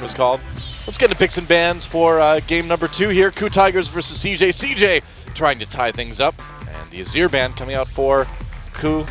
is called. Let's get into picks and bans for game number 2 here. KOO Tigers versus CJ. CJ trying to tie things up. And the Azir ban coming out for KOO.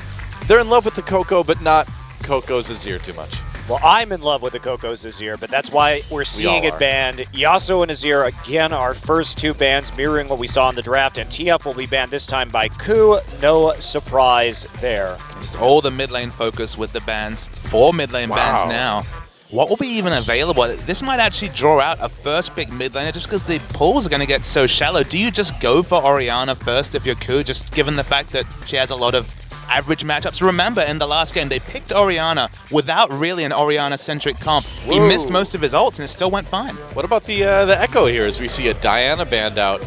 They're in love with the KOO, but not KOO's Azir too much. Well, I'm in love with the KOO's Azir, but that's why we're seeing it banned. Yasuo and Azir, again, our first 2 bans, mirroring what we saw in the draft, and TF will be banned this time by KOO. No surprise there. Just all the mid lane focus with the bans. 4 mid lane bans now. What will be even available? This might actually draw out a first pick mid laner just because the pools are going to get so shallow. Do you just go for Orianna first if you're KOO, just given the fact that she has a lot of average matchups? Remember, in the last game, they picked Orianna without really an Orianna-centric comp. Whoa. He missed most of his ults, and it still went fine. What about the Echo here as we see a Diana banned out?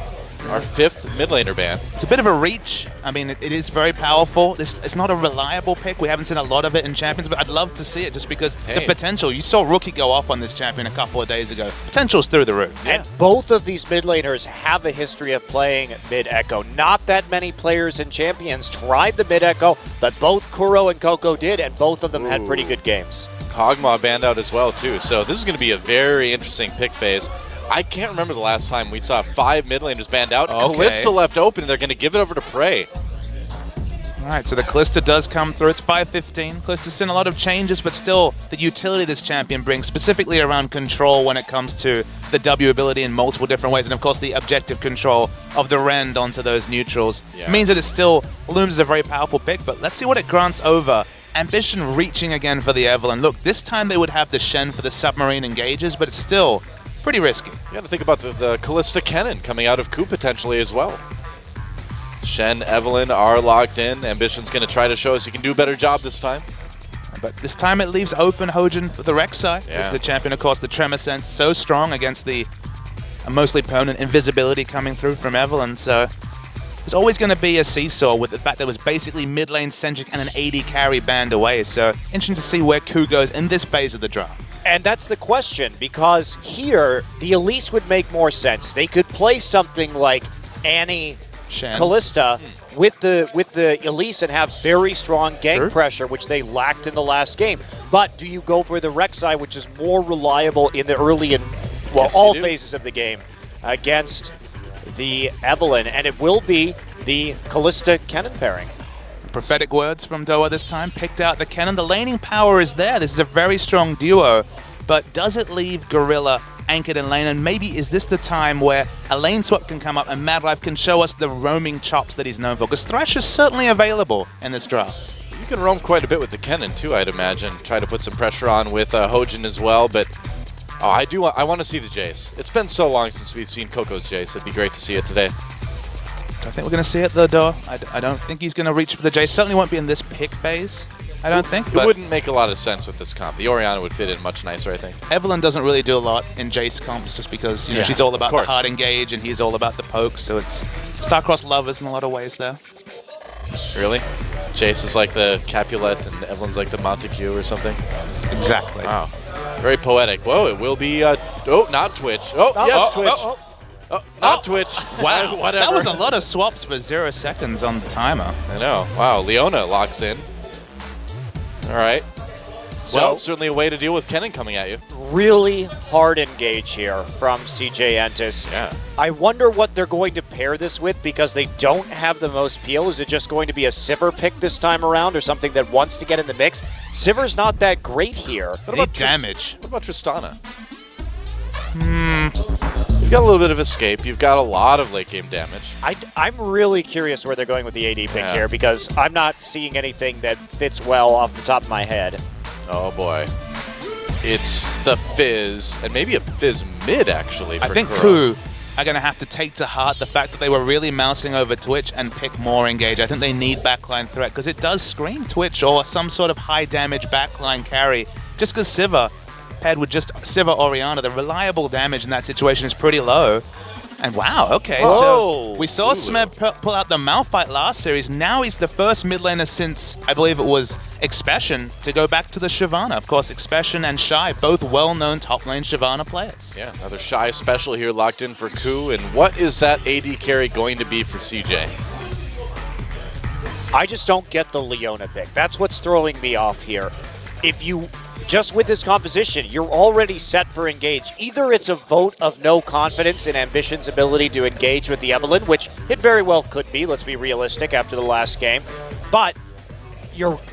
Our 5th mid laner ban. It's a bit of a reach. I mean, it is very powerful. It's not a reliable pick. We haven't seen a lot of it in Champions, but I'd love to see it just because the potential. You saw Rookie go off on this champion a couple of days ago. Potential's through the roof. And both of these mid laners have a history of playing mid Echo. Not that many players in Champions tried the mid Echo, but both Kuro and KOO did, and both of them had pretty good games. Kog'Maw banned out as well, too. So this is going to be a very interesting pick phase. I can't remember the last time we saw 5 mid laners banned out. Kalista left open, and they're going to give it over to Prey. All right, so the Kalista does come through. It's 5-15. Kalista's seen a lot of changes, but still the utility this champion brings, specifically around control when it comes to the W ability in multiple different ways, and of course the objective control of the Rend onto those neutrals, means that it still looms as a very powerful pick, but let's see what it grants over. Ambition reaching again for the Evelynn. Look, this time they would have the Shen for the submarine engages, but it's still pretty risky. You got to think about the Kalista Kennen coming out of KOO potentially as well. Shen, Evelynn are locked in. Ambition's going to try to show us he can do a better job this time. But this time it leaves open Hojin for the Rek'Sai. This is the champion, of course, the Tremor Sense, so strong against the mostly permanent invisibility coming through from Evelynn. So there's always going to be a seesaw with the fact that it was basically mid lane centric and an AD carry banned away. So interesting to see where KOO goes in this phase of the draft. And that's the question, because here, the Elise would make more sense. They could play something like Annie Kalista with the Elise and have very strong gank pressure, which they lacked in the last game. But do you go for the Rek'Sai, which is more reliable in the early and, well, all phases of the game against the Evelynn? And it will be the Kalista Kennen pairing. Prophetic words from Doa this time. Picked out the Kennen. The laning power is there. This is a very strong duo. But does it leave Gorilla anchored in lane? And maybe is this the time where a lane swap can come up and Madlife can show us the roaming chops that he's known for? Because Thresh is certainly available in this draft. You can roam quite a bit with the Kennen too, I'd imagine. Try to put some pressure on with Hojin as well. But I want to see the Jace. It's been so long since we've seen KOO's Jace. It'd be great to see it today. I think we're going to see it though, Doa. I don't think he's going to reach for the Jace. Certainly won't be in this pick phase, I don't think. It wouldn't make a lot of sense with this comp. The Orianna would fit in much nicer, I think. Evelynn doesn't really do a lot in Jace comps just because you know, she's all about the hard engage and he's all about the poke, so it's Starcross lovers in a lot of ways there. Really? Jace is like the Capulet and Evelynn's like the Montague or something? Exactly. Wow. Very poetic. Whoa, it will be, oh, not Twitch. Oh, yes, Twitch. Oh, not Twitch. Wow, whatever. That was a lot of swaps for 0 seconds on the timer. I know. Wow, Leona locks in. All right. Well, certainly a way to deal with Kennen coming at you. Really hard engage here from CJ Entus. Yeah. I wonder what they're going to pair this with because they don't have the most peel. Is it just going to be a Sivir pick this time around or something that wants to get in the mix? Sivir's not that great here. What about damage? What about Tristana? You've got a little bit of escape. You've got a lot of late game damage. I'm really curious where they're going with the AD pick here because I'm not seeing anything that fits well off the top of my head. Oh boy. It's the Fizz, and maybe a Fizz mid actually. I think KOO are going to have to take to heart the fact that they were really mousing over Twitch and pick more engage. I think they need backline threat because it does scream Twitch or some sort of high damage backline carry. Just because Sivir paired with just Sivir Orianna, the reliable damage in that situation is pretty low. And wow, okay, so we saw Smeb pull out the Malphite last series. Now he's the first mid laner since, I believe it was Expression, to go back to the Shyvana. Of course, Expression and Shy, both well-known top lane Shyvana players. Yeah, another Shy special here locked in for KOO. And what is that AD carry going to be for CJ? I just don't get the Leona pick. That's what's throwing me off here. If you just with this composition, you're already set for engage. Either it's a vote of no confidence in Ambition's ability to engage with the Evelynn, which it very well could be, let's be realistic, after the last game. But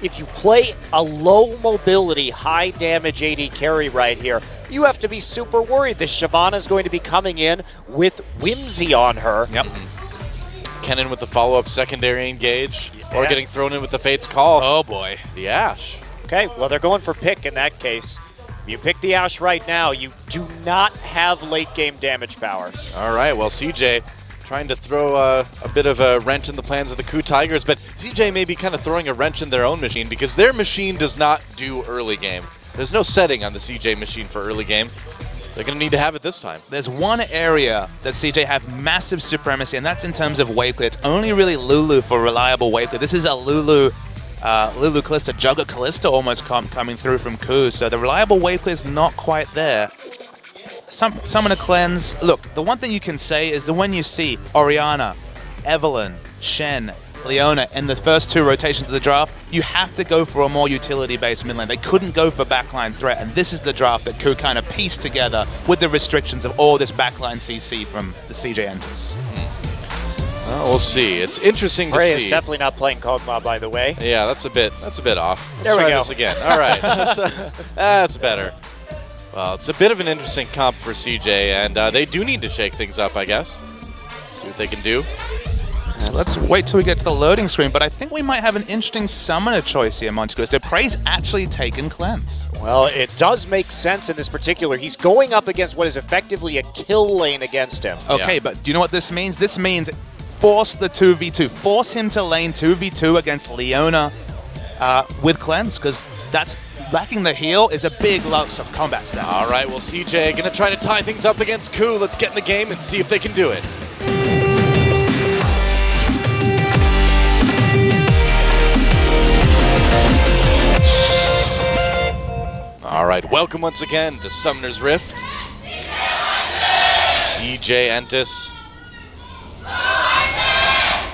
if you play a low mobility, high damage AD carry right here, you have to be super worried. This Shyvana is going to be coming in with Whimsy on her. Yep. Kennen with the follow-up secondary engage, or getting thrown in with the Fate's Call. Oh boy. The Ashe. Okay, well, they're going for pick in that case. If you pick the Ashe right now, you do not have late-game damage power. All right, well, CJ trying to throw a bit of a wrench in the plans of the KOO Tigers, but CJ may be kind of throwing a wrench in their own machine because their machine does not do early game. There's no setting on the CJ machine for early game. They're going to need to have it this time. There's one area that CJ have massive supremacy, and that's in terms of wave clear. It's only really Lulu for reliable wave clear. This is a Lulu Kalista, Jugger Kalista almost coming through from KOO, so the reliable wave clear is not quite there. Summon a cleanse. Look, the one thing you can say is that when you see Orianna, Evelynn, Shen, Leona in the first 2 rotations of the draft, you have to go for a more utility-based mid lane. They couldn't go for backline threat, and this is the draft that KOO kind of pieced together with the restrictions of all this backline CC from the CJ Enters. Well, we'll see. It's interesting to see. Prey is definitely not playing Kog'Maw, by the way. Yeah, that's a bit off. Let's there we try go. this again. All right, that's better. Well, it's a bit of an interesting comp for CJ, and they do need to shake things up, I guess. See what they can do. So let's wait till we get to the loading screen, but I think we might have an interesting summoner choice here, Monty Calista. Prey's actually taken Cleanse. Well, it does make sense in this particular. He's going up against what is effectively a kill lane against him. Okay, yeah. But do you know what this means? This means force the 2v2. Force him to lane 2v2 against Leona with Cleanse, because that's lacking the heal is a big loss of combat stats. All right, well, CJ going to try to tie things up against KOO. Let's get in the game and see if they can do it. All right, welcome once again to Summoner's Rift. CJ Entis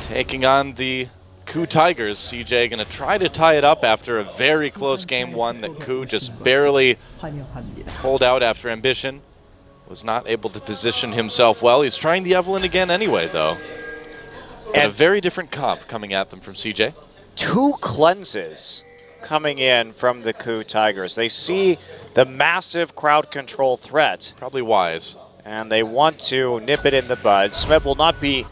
taking on the KOO Tigers. CJ going to try to tie it up after a very close game 1 that KOO just barely pulled out after Ambition. Was not able to position himself well. He's trying the Evelynn again anyway, though. And a very different comp coming at them from CJ. 2 cleanses coming in from the KOO Tigers. They see the massive crowd control threat. Probably wise. And they want to nip it in the bud. Smith will not be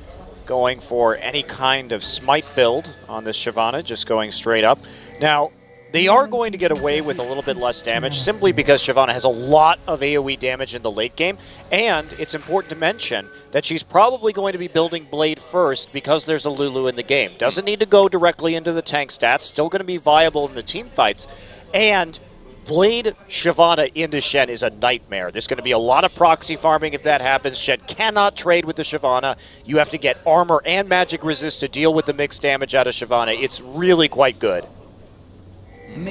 going for any kind of smite build on this Shyvana, just going straight up. Now, they are going to get away with a little bit less damage simply because Shyvana has a lot of AoE damage in the late game, and it's important to mention that she's probably going to be building Blade first because there's a Lulu in the game. Doesn't need to go directly into the tank stats, still going to be viable in the team fights, and Blade Shyvana into Shen is a nightmare. There's going to be a lot of proxy farming if that happens. Shen cannot trade with the Shyvana. You have to get armor and magic resist to deal with the mixed damage out of Shyvana. It's really quite good.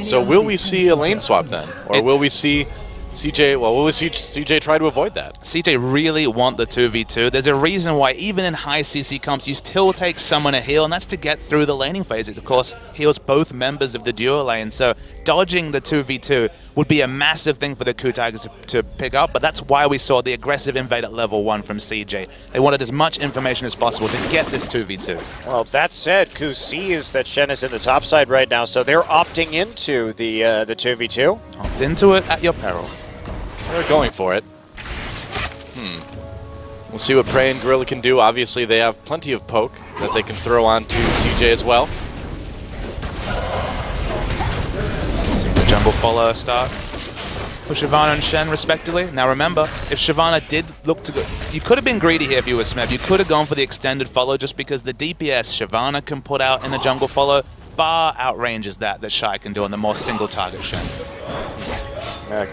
So will we see a lane swap then? Or will we see CJ, well, will we see CJ try to avoid that? CJ really want the 2v2. There's a reason why even in high CC comps you still take someone a heal, and that's to get through the laning phase. It, of course, heals both members of the duo lane, so dodging the 2v2 would be a massive thing for the KOO Tigers to pick up, but that's why we saw the aggressive invade at level 1 from CJ. They wanted as much information as possible to get this 2v2. Well, that said, KOO sees that Shen is in the top side right now, so they're opting into the 2v2. Opt into it at your peril. They're going for it. We'll see what Prey and Gorilla can do. Obviously, they have plenty of poke that they can throw on to CJ as well. See the jungle follow start for Shyvana and Shen, respectively. Now remember, if Shyvana did look to go, you could have been greedy here if you were Smeb. You could have gone for the extended follow just because the DPS Shyvana can put out in a jungle follow far outranges that Shy can do on the more single target Shen.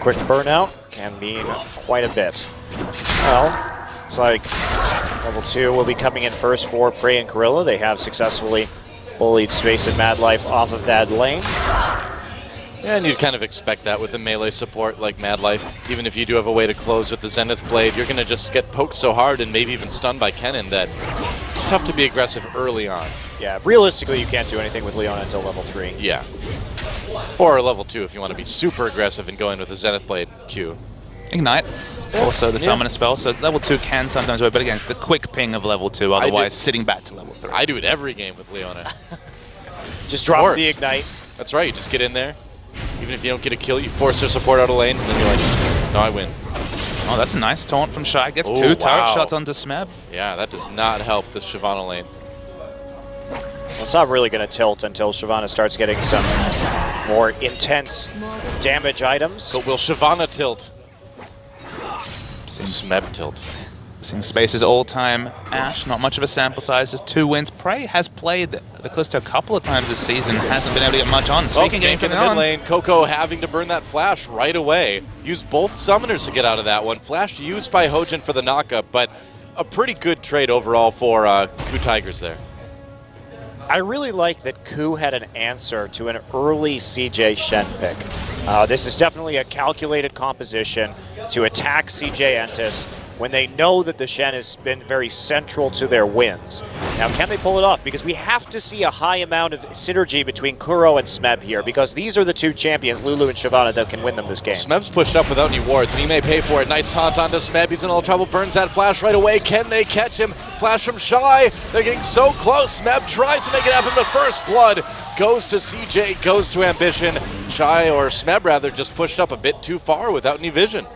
Quick burnout can mean quite a bit. Well, looks like level 2 will be coming in first for Prey and Gorilla. They have successfully bullied Space and Mad Life off of that lane. Yeah, and you'd kind of expect that with the melee support like Mad Life. Even if you do have a way to close with the Zenith Blade, you're going to just get poked so hard and maybe even stunned by Kennen that it's tough to be aggressive early on. Yeah, realistically, you can't do anything with Leona until level 3. Yeah. Or level 2 if you want to be super aggressive and go in with a Zenith Blade Q. Ignite. Also the summoner spell, so level 2 can sometimes work, but again, it's the quick ping of level 2, otherwise sitting back to level 3. I do it every game with Leona. Just drop the Ignite. That's right, you just get in there. Even if you don't get a kill, you force their support out of lane, and then you're like, no, I win. Oh, that's a nice taunt from Shy. Gets 2 turret shots onto Smeb. Yeah, that does not help this Shyvana lane. Well, it's not really going to tilt until Shyvana starts getting some more intense damage items. But will Shyvana tilt? Smeb tilt. Seeing Space's all-time Ashe, not much of a sample size, just 2 wins. Prey has played the Callisto a couple of times this season, hasn't been able to get much on. Speaking of the mid lane, KOO having to burn that flash right away. Used both summoners to get out of that one. Flash used by Hojin for the knockup, but a pretty good trade overall for KOO Tigers there. I really like that KOO had an answer to an early CJ Shen pick. This is definitely a calculated composition to attack CJ Entus when they know that the Shen has been very central to their wins. Now, can they pull it off? Because we have to see a high amount of synergy between Kuro and Smeb here, because these are the 2 champions, Lulu and Shyvana, that can win them this game. Smeb's pushed up without any wards, and he may pay for it. Nice taunt onto Smeb. He's in all trouble. Burns that flash right away. Can they catch him? Flash from Shy. They're getting so close. Smeb tries to make it happen, but first blood goes to CJ, goes to Ambition. Shy, or Smeb rather, just pushed up a bit too far without any vision.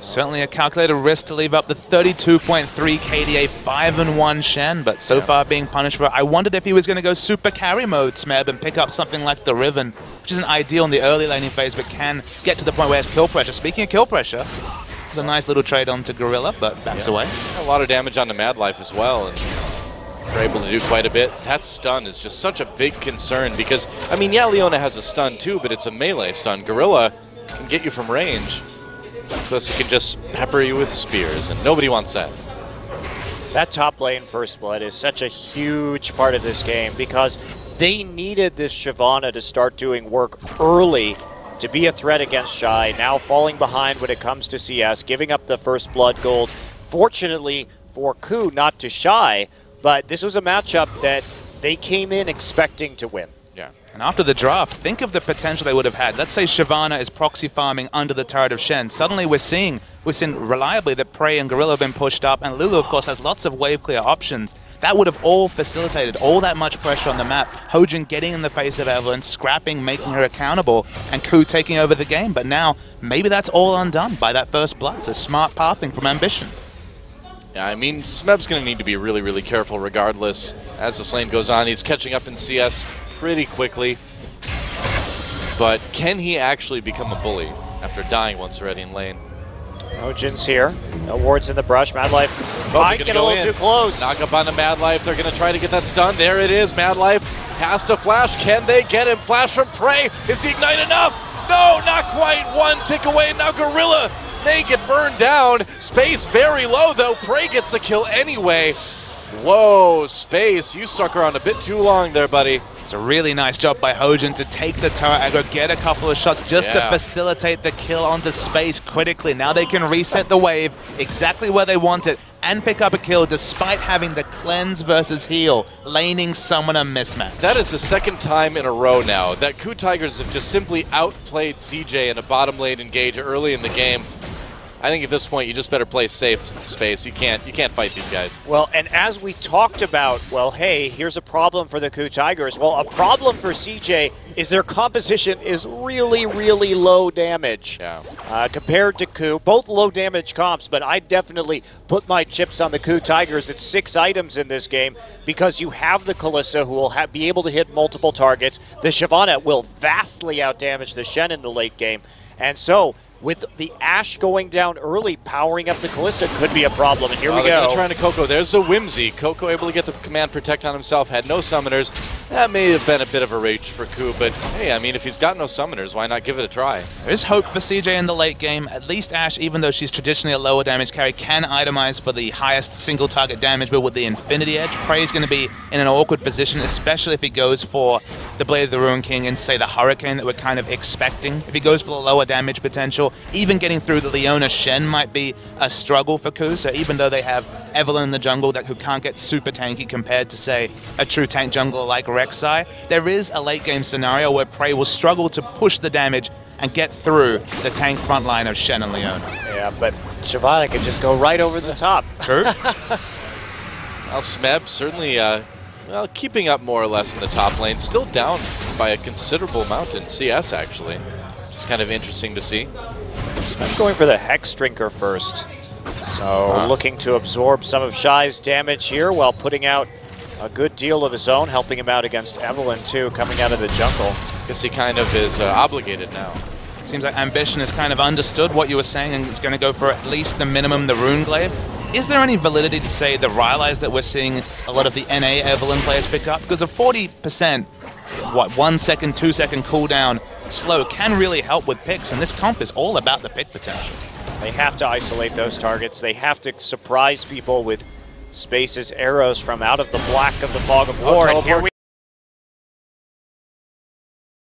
Certainly a calculated risk to leave up the 32.3 KDA 5-1 Shen, but so far being punished for it. I wondered if he was going to go super carry mode, Smeb, and pick up something like the Riven, which isn't ideal in the early laning phase, but can get to the point where it's kill pressure. Speaking of kill pressure, it's a nice little trade onto Gorilla, but backs away. A lot of damage onto Mad Life as well, and they're able to do quite a bit. That stun is just such a big concern because, I mean, yeah, Leona has a stun too, but it's a melee stun. Gorilla can get you from range. Plus, he can just pepper you with spears, and nobody wants that. That top lane First Blood is such a huge part of this game because they needed this Shyvana to start doing work early to be a threat against Shy. Now falling behind when it comes to CS, giving up the First Blood gold. Fortunately for KOO, not to Shy, but this was a matchup that they came in expecting to win. Yeah. And after the draft, think of the potential they would have had. Let's say Shyvana is proxy farming under the turret of Shen. Suddenly we're seeing reliably that Prey and Gorilla have been pushed up, and Lulu, of course, has lots of wave clear options. That would have all facilitated all that much pressure on the map. Hojin getting in the face of Evelyn, scrapping, making her accountable, and KOO taking over the game. But now, maybe that's all undone by that First Blood. It's a smart pathing from Ambition. Yeah, I mean, Smeb's going to need to be really, really careful regardless. As this lane goes on, he's catching up in CS pretty quickly. But can he actually become a bully after dying once already in lane? Hojin's here. No wards in the brush. Mad Life might get a little too close. Knock up onto Mad Life. They're going to try to get that stun. There it is. Mad Life has to flash. Can they get him? Flash from Prey. Is he ignite enough? No, not quite. One tick away. Now Gorilla may get burned down. Space very low, though. Prey gets the kill anyway. Whoa, Space, you stuck around a bit too long there, buddy. It's a really nice job by Hojin to take the turret aggro, get a couple of shots just to facilitate the kill onto Space critically. Now they can reset the wave exactly where they want it and pick up a kill despite having the cleanse versus heal laning summoner mismatch. That is the second time in a row now that KOO Tigers have just simply outplayed CJ in a bottom lane engage early in the game. I think at this point you just better play safe, Space. You can't fight these guys. Well, and as we talked about, well, hey, here's a problem for the KOO Tigers. Well, a problem for CJ is their composition is really, really low damage. Yeah. Compared to KOO, both low damage comps, but I definitely put my chips on the KOO Tigers. It's 6 items in this game because you have the Kalista who will be able to hit multiple targets. The Shyvana will vastly outdamage the Shen in the late game. And so, with the Ashe going down early, powering up the Kalista could be a problem, and here we go. They're trying to KOO. There's the Whimsy. KOO able to get the command protect on himself, had no summoners. That may have been a bit of a reach for KOO, but hey, I mean, if he's got no summoners, why not give it a try? There is hope for CJ in the late game. At least Ashe, even though she's traditionally a lower damage carry, can itemize for the highest single target damage, but with the Infinity Edge, Prey's going to be in an awkward position, especially if he goes for the Blade of the Ruin King and, say, the Hurricane that we're kind of expecting. If he goes for the lower damage potential, even getting through the Leona Shen might be a struggle for KOO. So even though they have Evelynn in the jungle who can't get super tanky compared to, say, a true tank jungler like Rek'Sai, there is a late game scenario where Prey will struggle to push the damage and get through the tank front line of Shen and Leona. Yeah, but Shyvana can just go right over the top. True. Well, Smeb certainly well, keeping up more or less in the top lane. Still down by a considerable amount in CS, actually. Just kind of interesting to see. I'm going for the Hex Drinker first. So looking to absorb some of Shy's damage here while putting out a good deal of his own, helping him out against Evelynn too, coming out of the jungle. Guess he kind of is obligated now. It seems like Ambition has kind of understood what you were saying and is going to go for at least the minimum, the Rune Glaive. Is there any validity to say the Rylai's that we're seeing a lot of the NA Evelynn players pick up? Because a 40%, 1 second, 2 second cooldown slow can really help with picks, and this comp is all about the pick potential. They have to isolate those targets. They have to surprise people with Space's arrows from out of the black of the fog of war. And here we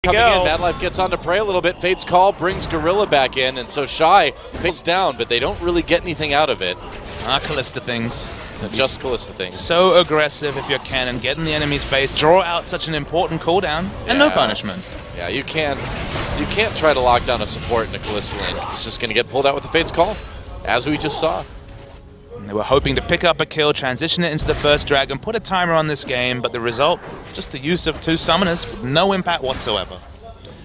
Coming in, Mad Life gets on to Prey a little bit. Fate's Call brings Gorilla back in, and so Shy faces down, but they don't really get anything out of it. Callista things. Just Callista things. So aggressive if you're Cannon, get in the enemy's face, draw out such an important cooldown, and no punishment. Yeah, you can't try to lock down a support in a Callista lane. It's just going to get pulled out with the Fate's Call, as we just saw. And they were hoping to pick up a kill, transition it into the first dragon, put a timer on this game, but the result, just the use of 2 summoners with no impact whatsoever.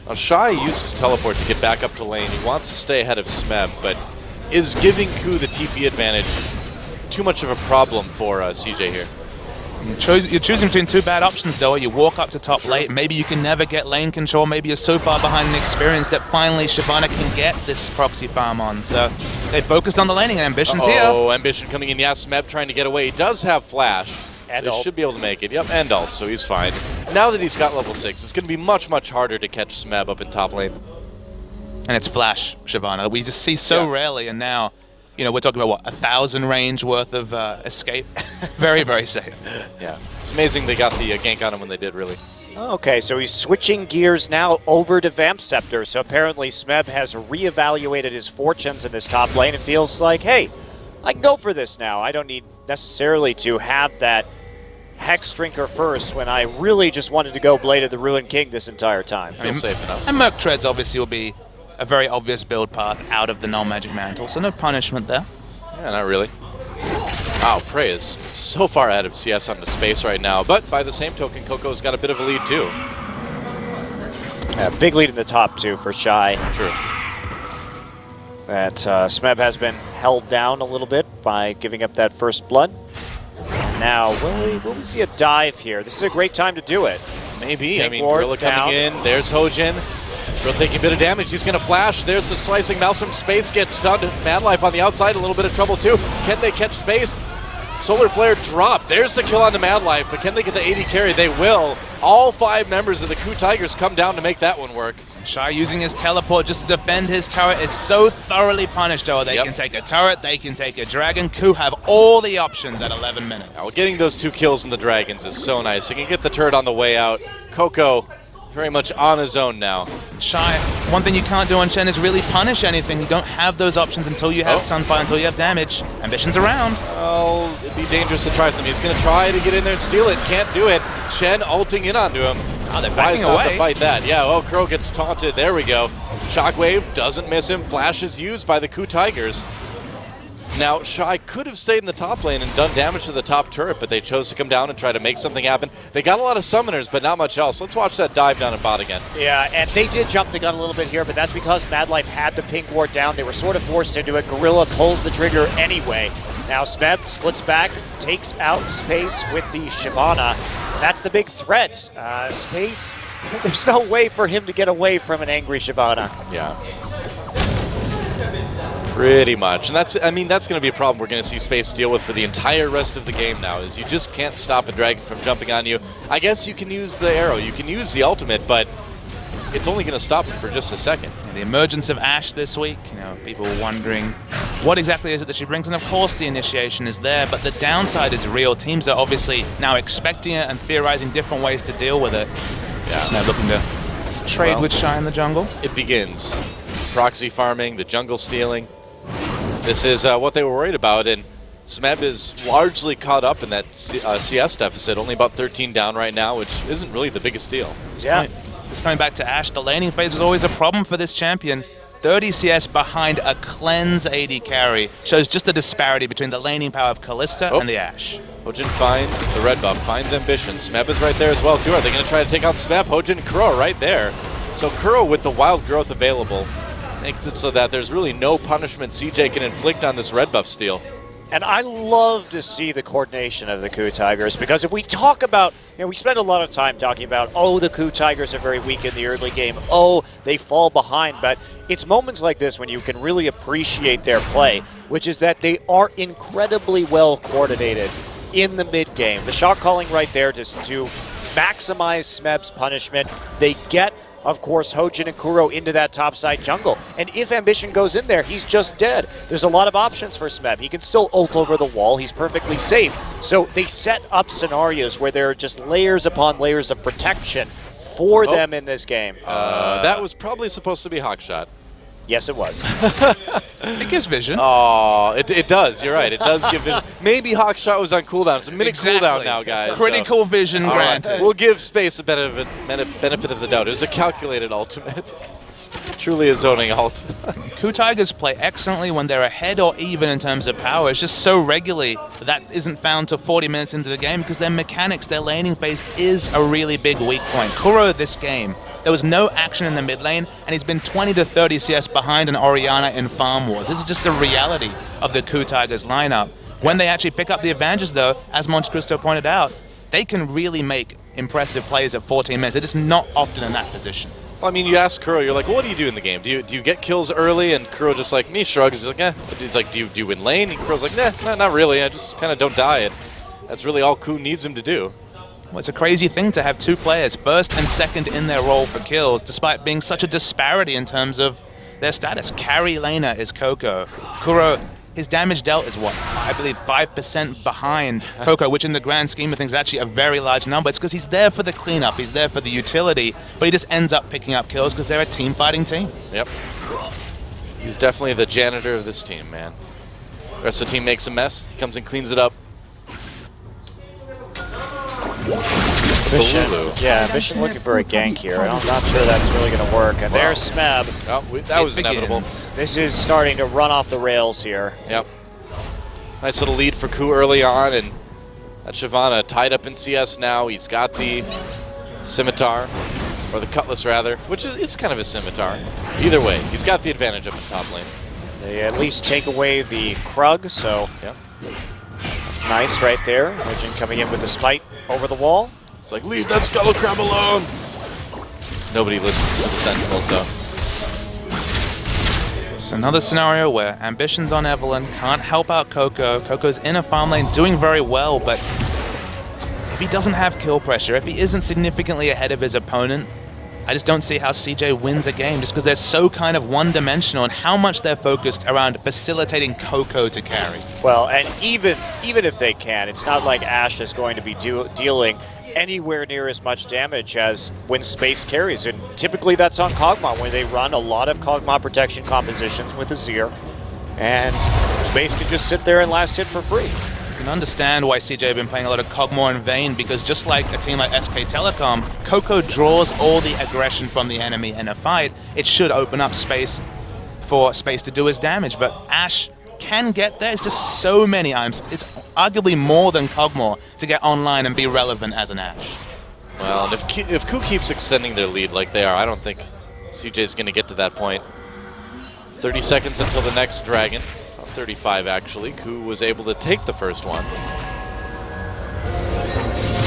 Now, Shy uses teleport to get back up to lane. He wants to stay ahead of Smeb, but is giving KOO the TP advantage too much of a problem for CJ here? You're choosing between 2 bad options, though. You walk up to top late, maybe you can never get lane control, maybe you're so far behind in experience that finally Shyvana can get this proxy farm on. So they focused on the laning, and Ambition's here. Oh, Ambition coming in. Yeah, Smeb trying to get away. He does have Flash, so he should be able to make it. Yep, and ult, so he's fine. Now that he's got level 6, it's going to be much, much harder to catch Smeb up in top lane. And it's Flash, Shyvana. We just see so rarely, and now, you know, we're talking about, what, 1,000 range worth of escape? Very, very safe. Yeah. It's amazing they got the gank on him when they did, really. Okay, so he's switching gears now over to Vamp Scepter. So apparently Smeb has reevaluated his fortunes in this top lane and feels like, hey, I can go for this now. I don't need necessarily to have that Hex Drinker first when I really just wanted to go Blade of the Ruined King this entire time. Feels safe enough. And Merc Treads obviously will be a very obvious build path out of the non-magic mantle, so no punishment there. Yeah, not really. Wow, Prey is so far ahead of CS on the space right now, but by the same token, KOO's got a bit of a lead too. Yeah, big lead in the top two for Shy. True. That Smeb has been held down a little bit by giving up that first blood. Now, will we see a dive here? This is a great time to do it. Maybe. I mean, Gorilla coming in. There's Hojin. Gorilla taking a bit of damage. He's going to flash. There's the slicing mouse from Space. Gets stunned. Mad Life on the outside. A little bit of trouble, too. Can they catch Space? Solar Flare drop. There's the kill on the Mad Life. But can they get the 80 carry? They will. All 5 members of the KOO Tigers come down to make that one work. Shy using his teleport just to defend his turret is so thoroughly punished. Oh, they can take a turret, they can take a dragon. KOO have all the options at 11 minutes. Now, getting those 2 kills in the dragons is so nice. He can get the turret on the way out. KOO very much on his own now. Shy, one thing you can't do on Shen is really punish anything. You don't have those options until you have Sunfire, until you have damage. Ambition's around. Oh, it'd be dangerous to try something. He's going to try to get in there and steal it. Can't do it. Shen ulting in onto him. Oh, they're backing away. To fight that. Yeah, oh, Crow gets taunted. There we go. Shockwave doesn't miss him. Flash is used by the KOO Tigers. Now, Shy could have stayed in the top lane and done damage to the top turret, but they chose to come down and try to make something happen. They got a lot of summoners, but not much else. Let's watch that dive down at bot again. Yeah, and they did jump the gun a little bit here, but that's because Mad Life had the pink ward down. They were sort of forced into it. Gorilla pulls the trigger anyway. Now Smeb splits back, takes out Space with the Shyvana. That's the big threat. Space, there's no way for him to get away from an angry Shyvana. Yeah. Pretty much. And that's going to be a problem we're going to see Space deal with for the entire rest of the game now, is you just can't stop a dragon from jumping on you. I guess you can use the arrow, you can use the ultimate, but it's only going to stop him for just a second. The emergence of Ashe this week, you know, people were wondering what exactly is it that she brings, and of course the initiation is there, but the downside is real. Teams are obviously now expecting it and theorizing different ways to deal with it. Yeah. So now looking to trade with Shy in the jungle. It begins. Proxy farming, the jungle stealing. This is what they were worried about, and Smeb is largely caught up in that CS deficit, only about 13 down right now, which isn't really the biggest deal. Yeah. Just coming back to Ashe, the laning phase is always a problem for this champion. 30 CS behind a cleanse AD carry shows just the disparity between the laning power of Kalista and the Ashe. Hojin finds the red buff, finds Ambition. Smeb is right there as well, too. Are they going to try to take out Smeb? Hojin and Kuro right there. So Kuro, with the wild growth available, makes it so that there's really no punishment CJ can inflict on this red buff steal. And I love to see the coordination of the KOO Tigers, because if we talk about, we spend a lot of time talking about, oh, the KOO Tigers are very weak in the early game, oh, they fall behind, but it's moments like this when you can really appreciate their play, which is that they are incredibly well coordinated in the mid game. The shot calling right there just to maximize Smeb's punishment. They get, of course, Hojin and Kuro into that topside jungle. And if Ambition goes in there, he's just dead. There's a lot of options for Smeb. He can still ult over the wall. He's perfectly safe. So they set up scenarios where there are just layers upon layers of protection for them in this game. That was probably supposed to be Hawkshot. Yes, it was. It gives vision. Oh, it does. You're right. It does give vision. Maybe Hawkshot was on cooldown. It's a minute cooldown now, guys. Critical vision granted. Right. We'll give Space a benefit of the doubt. It was a calculated ultimate. Truly a zoning ult. KOO Tigers play excellently when they're ahead or even in terms of power. It's just so regularly that isn't found till 40 minutes into the game because their mechanics, their laning phase is a really big weak point. Kuro this game, there was no action in the mid lane, and he's been 20 to 30 CS behind an Orianna in Farm Wars. This is just the reality of the KOO Tigers lineup. When they actually pick up the advantages, though, as Monte Cristo pointed out, they can really make impressive plays at 14 minutes. It is not often in that position. Well, I mean, you ask Kuro, you're like, well, what do you do in the game? Do you get kills early? And Kuro just like, me shrugs. He's like, eh. But he's like, do you win lane? And Kuro's like, nah, not really. I just kind of don't die. And that's really all KOO needs him to do. Well, it's a crazy thing to have two players, first and second in their role for kills, despite being such a disparity in terms of their status. Carry laner is KOO. Kuro, his damage dealt is what? I believe 5% behind KOO, which in the grand scheme of things is actually a very large number. It's because he's there for the cleanup, he's there for the utility, but he just ends up picking up kills because they're a team-fighting team. Yep. He's definitely the janitor of this team, man. The rest of the team makes a mess. He comes and cleans it up. Ambition looking for a gank here. I'm not sure that's really going to work. And there's Smeb. Oh, that was inevitable. This is starting to run off the rails here. Yep. Nice little lead for KOO early on, and that Shyvana tied up in CS now. He's got the scimitar, or the cutlass rather, which is it's kind of a scimitar. Either way, he's got the advantage up in top lane. They at least take away the Krug, so yep. It's nice right there. Legend coming in with the smite over the wall. It's like, leave that Scuttle Crab alone! Nobody listens to the Sentinels, though. It's another scenario where Ambition's on Evelynn, can't help out KOO. KOO's in a farm lane, doing very well, but if he doesn't have kill pressure, if he isn't significantly ahead of his opponent, I just don't see how CJ wins a game, just because they're so kind of one-dimensional and how much they're focused around facilitating KOO to carry. Well, and even if they can, it's not like Ashe is going to be dealing anywhere near as much damage as when Space carries. And typically that's on Kog'Maw, when they run a lot of Kog'Maw protection compositions with Azir. And Space can just sit there and last hit for free. You can understand why CJ have been playing a lot of Kog'Maw in Vayne, because just like a team like SK Telecom, KOO draws all the aggression from the enemy in a fight. It should open up space for Space to do his damage, but Ashe can get there. It's just so many items. It's arguably more than Kog'Maw to get online and be relevant as an Ashe. Well, and if KOO keeps extending their lead like they are, I don't think CJ's going to get to that point. 30 seconds until the next dragon. 35 actually. KOO was able to take the first one.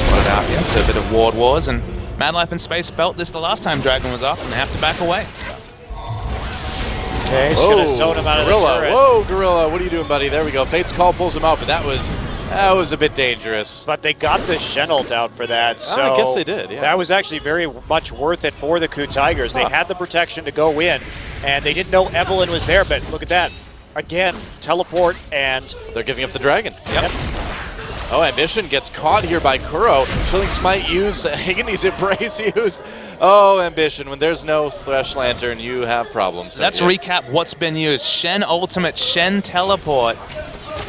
What about, yes, a bit of ward wars, and Mad Life and Space felt this the last time Dragon was up, and they have to back away. Okay, he's going to zone him out of the turret. Whoa, Gorilla, what are you doing, buddy? There we go. Fate's Call pulls him out, but that was a bit dangerous. But they got the Shen ult out for that, so I guess they did, yeah. That was actually very much worth it for the KOO Tigers. They had the protection to go in, and they didn't know Evelynn was there, but look at that. Again, teleport, and they're giving up the dragon. Yep. Oh, Ambition gets caught here by Kuro. Chilling Smite used, Agony's Embrace used. Oh, Ambition, when there's no Thresh Lantern, you have problems. Let's recap what's been used. Shen Ultimate, Shen Teleport.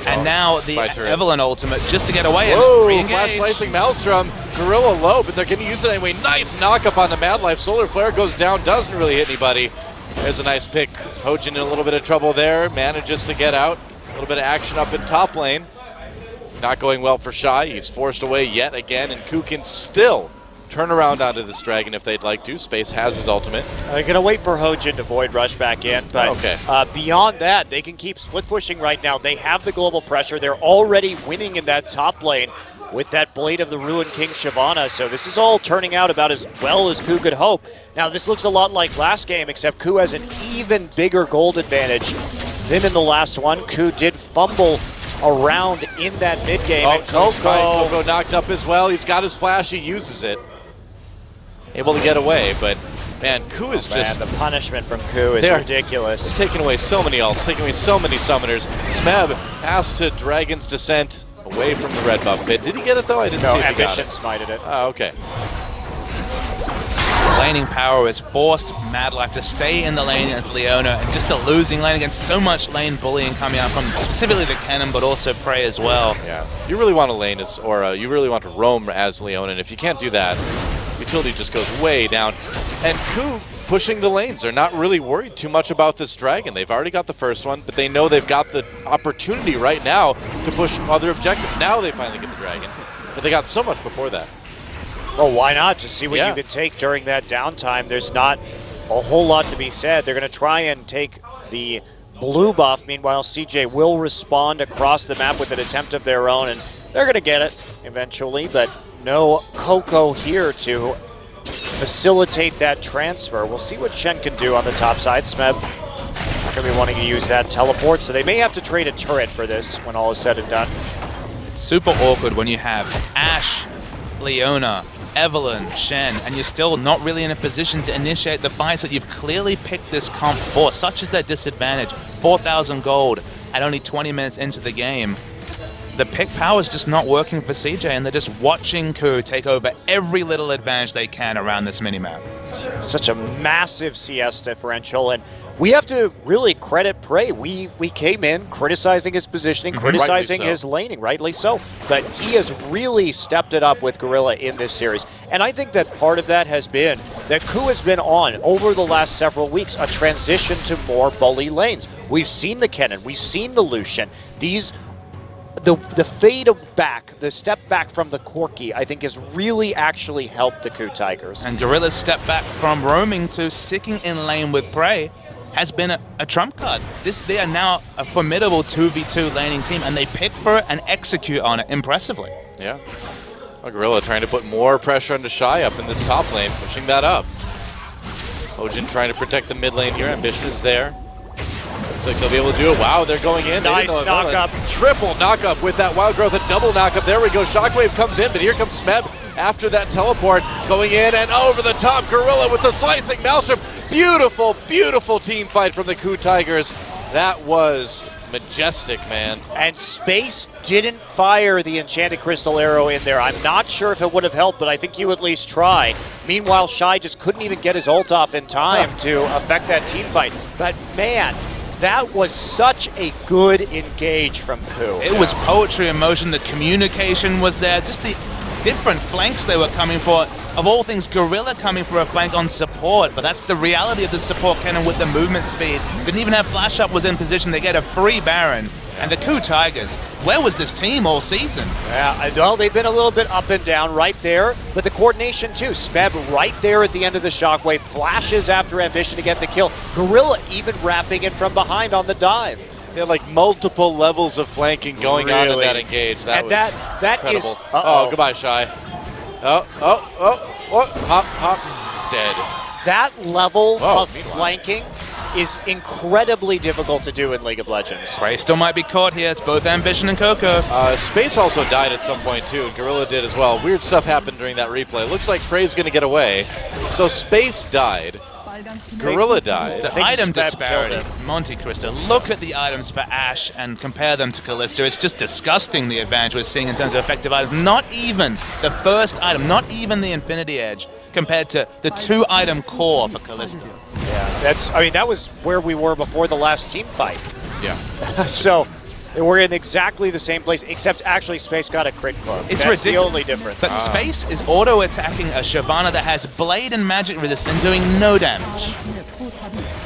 And now the Evelyn ultimate just to get away. Whoa, and flash slicing Maelstrom. Gorilla low, but they're going to use it anyway. Nice knock-up on the Mad Life. Solar Flare goes down, doesn't really hit anybody. There's a nice pick. Hojin in a little bit of trouble there. Manages to get out. A little bit of action up in top lane. Not going well for Shy. He's forced away yet again, and KOO can still turn around onto this dragon if they'd like to. Space has his ultimate. They're going to wait for Hojin to void rush back in, but beyond that, they can keep split pushing right now. They have the global pressure. They're already winning in that top lane with that Blade of the Ruined King Shyvana, so this is all turning out about as well as KOO could hope. Now, this looks a lot like last game, except KOO has an even bigger gold advantage than in the last one. KOO did fumble around in that mid game. Oh, KOO knocked up as well. He's got his flash. He uses it. Able to get away, but man, KOO is just... the punishment from KOO is ridiculous. Taking away so many ults, taking away so many summoners. Smeb has to Dragon's Descent away from the red buff pit. Did he get it though? I didn't see if he got it. Ambition smited it. Oh, okay. Laning power has forced Mad Life to stay in the lane as Leona, and just a losing lane against so much lane bullying coming out from specifically the Cannon, but also Prey as well. Yeah, you really want to lane as, or you really want to roam as Leona, and if you can't do that, utility just goes way down. And KOO pushing the lanes. They're not really worried too much about this dragon. They've already got the first one, but they know they've got the opportunity right now to push other objectives. Now they finally get the dragon, but they got so much before that. Well, why not? Just see what you can take during that downtime. There's not a whole lot to be said. They're going to try and take the blue buff. Meanwhile, CJ will respond across the map with an attempt of their own, and they're going to get it eventually, but no KOO here to facilitate that transfer. We'll see what Shen can do on the top side. Smeb not going to be wanting to use that teleport, so they may have to trade a turret for this when all is said and done. It's super awkward when you have Ashe, Leona, Evelyn, Shen, and you're still not really in a position to initiate the fights that you've clearly picked this comp for. Such is their disadvantage. 4,000 gold at only 20 minutes into the game. The pick power is just not working for CJ, and they're just watching KOO take over every little advantage they can around this minimap. Such a massive CS differential, and we have to really credit Prey. We came in criticizing his positioning, criticizing his laning, rightly so. But he has really stepped it up with Gorilla in this series. And I think that part of that has been that KOO has been on, over the last several weeks, a transition to more bully lanes. We've seen the Kennen, we've seen the Lucian. The fade back, the step back from the Corki, I think has really actually helped the KOO Tigers. And Gorilla's step back from roaming to sticking in lane with Prey has been a trump card. They are now a formidable 2v2 laning team, and they pick for it and execute on it impressively. Yeah. Well, Gorilla trying to put more pressure onto Shy up in this top lane, pushing that up. Hojin trying to protect the mid lane here. Ambition is there. Looks like they'll be able to do it. Wow, they're going in. Nice knock-up. Triple knock-up with that Wild Growth, a double knock-up. There we go. Shockwave comes in, but here comes Smeb after that teleport. Going in and over the top. Gorilla with the slicing Maelstrom. Beautiful, beautiful team fight from the KOO Tigers. That was majestic, man. And Space didn't fire the Enchanted Crystal Arrow in there. I'm not sure if it would have helped, but I think you at least try. Meanwhile, Shy just couldn't even get his ult off in time to affect that team fight. But man, that was such a good engage from KOO. It was poetry in motion. The communication was there. Just the different flanks they were coming for. Of all things, Gorilla coming for a flank on support, but that's the reality of the support cannon with the movement speed. Didn't even have Flash Up was in position. They get a free Baron. And the KOO Tigers, where was this team all season? Yeah, well, they've been a little bit up and down right there, but the coordination too. Smeb right there at the end of the Shockwave, flashes after Ambition to get the kill. Gorilla even wrapping it from behind on the dive. They had like multiple levels of flanking going on in that engage. That was incredible. Oh, goodbye, Shy. Hop, dead. That level of flanking is incredibly difficult to do in League of Legends. Prey still might be caught here. It's both Ambition and KOO. Space also died at some point too. Gorilla did as well. Weird stuff happened during that replay. Looks like Prey's going to get away. So Space died. Gorilla died. The item disparity. Monte Cristo. Look at the items for Ashe and compare them to Kalista. It's just disgusting, the advantage we're seeing in terms of effective items. Not even the first item, not even the Infinity Edge, compared to the 2-item core for Kalista. Yeah, that was where we were before the last team fight. Yeah. So We're in exactly the same place, except actually Space got a crit club. It's That's ridiculous. the only difference. But Space is auto-attacking a Shyvana that has Blade and Magic Resist and doing no damage.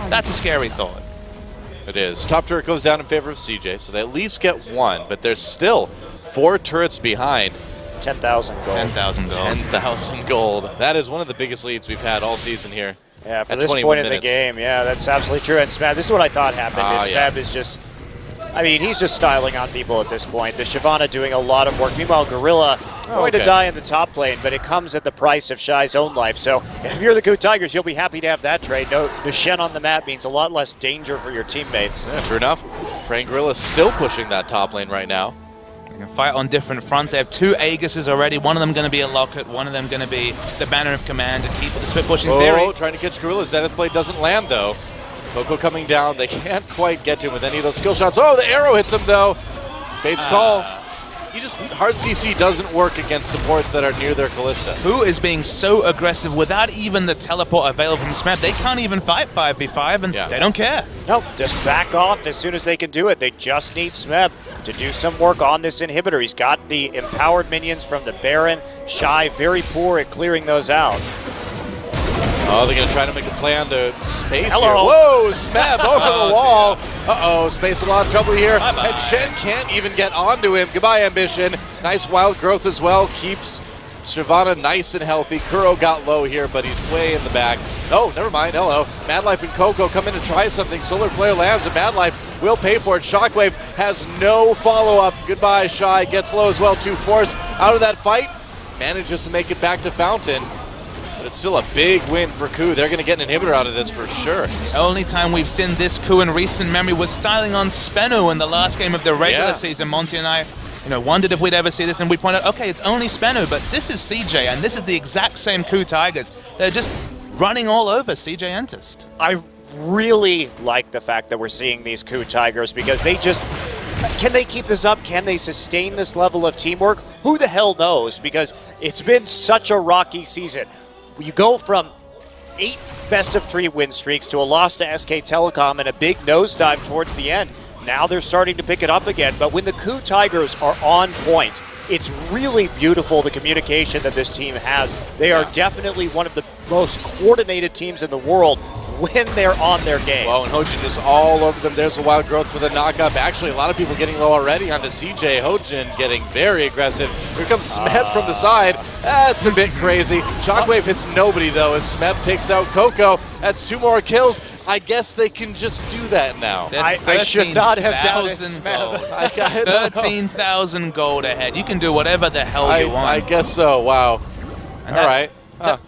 That's a scary thought. It is. Top turret goes down in favor of CJ, so they at least get one, but there's still 4 turrets behind. 10,000 gold. 10,000 gold. 10,000 gold. That is one of the biggest leads we've had all season here. Yeah, for this point in the game, yeah, that's absolutely true. And Smab, this is what I thought happened. Smab is just, I mean, he's just styling on people at this point. The Shyvana doing a lot of work. Meanwhile, Gorilla going to die in the top lane, but it comes at the price of Shy's own life. So if you're the KOO Tigers, you'll be happy to have that trade. No, the Shen on the map means a lot less danger for your teammates. Yeah, true enough. Praying Gorilla still pushing that top lane right now. They can fight on different fronts. They have 2 Aegises already. One of them going to be a Locket. One of them going to be the Banner of Command to keep the split pushing theory. Trying to catch Gorilla. Zenith Blade doesn't land, though. KOO coming down. They can't quite get to him with any of those skill shots. Oh, the arrow hits him, though. Fade's call. Hard CC doesn't work against supports that are near their Kalista. KOO is being so aggressive without even the teleport available from Smab. They can't even fight 5v5, and they don't care. Nope, just back off as soon as they can do it. They just need Smeb to do some work on this inhibitor. He's got the empowered minions from the Baron. Shy, very poor at clearing those out. Oh, they're going to try to make a play on to Space here. Hello. Whoa, Smab over the wall. Uh-oh, Space a lot of trouble here. Bye-bye. And Shen can't even get onto him. Goodbye, Ambition. Nice wild growth as well. Keeps Shyvana nice and healthy. Kuro got low here, but he's way in the back. Oh, never mind. Hello. Madlife and KOO come in to try something. Solar Flare lands, and Madlife will pay for it. Shockwave has no follow-up. Goodbye, Shy. Gets low as well. 2 Force out of that fight. Manages to make it back to Fountain. But it's still a big win for KOO. They're going to get an inhibitor out of this for sure. The only time we've seen this KOO in recent memory was styling on Speno in the last game of the regular season. Monty and I wondered if we'd ever see this, and we pointed out, okay, it's only Speno, but this is CJ, and this is the exact same KOO Tigers. They're just running all over CJ Entist. I really like the fact that we're seeing these KOO Tigers because they just, can they keep this up? Can they sustain this level of teamwork? Who the hell knows? Because it's been such a rocky season. You go from 8 best-of-3 win streaks to a loss to SK Telecom and a big nosedive towards the end. Now they're starting to pick it up again, but when the KOO Tigers are on point, it's really beautiful, the communication that this team has. They are definitely one of the most coordinated teams in the world when they're on their game. Well, and Hojin is all over them. There's a wild growth for the knockup. Actually, a lot of people getting low already onto CJ. Hojin getting very aggressive. Here comes Smeb from the side. That's a bit crazy. Shockwave hits nobody, though, as Smeb takes out KOO. That's 2 more kills. I guess they can just do that now. I should not have doubted Smeb. 13,000 gold ahead. You can do whatever the hell you want. I guess so. Wow. And all right.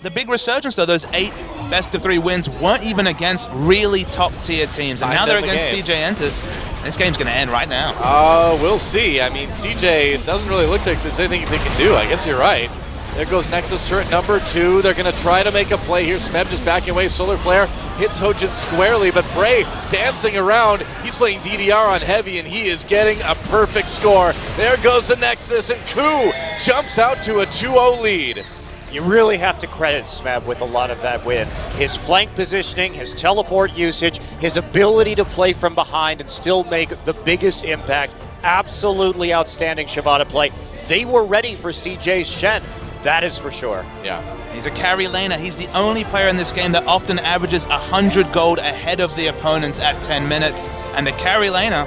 The big resurgence, though, those 8 best-of-3 wins weren't even against really top-tier teams, and now they're against CJ Entist. This game's going to end right now. We'll see. I mean, CJ, it doesn't really look like there's anything they can do. I guess you're right. There goes Nexus turret number 2. They're going to try to make a play here. Smeb just backing away. Solar Flare hits Hojin squarely, but Bray dancing around. He's playing DDR on heavy, and he is getting a perfect score. There goes the Nexus, and KOO jumps out to a 2-0 lead. You really have to credit Smeb with a lot of that win. His flank positioning, his teleport usage, his ability to play from behind and still make the biggest impact. Absolutely outstanding Shyvana play. They were ready for CJ's Shen. That is for sure. Yeah. He's a carry laner. He's the only player in this game that often averages 100 gold ahead of the opponents at 10 minutes. And the carry laner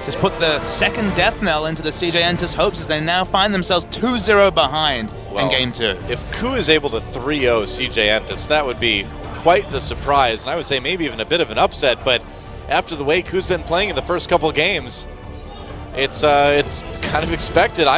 just put the second death knell into the CJ Entist hopes as they now find themselves 2-0 behind in Game 2. If KOO is able to 3-0 CJ Entist, that would be quite the surprise, and I would say maybe even a bit of an upset, but after the way KOO's been playing in the first couple games, it's kind of expected.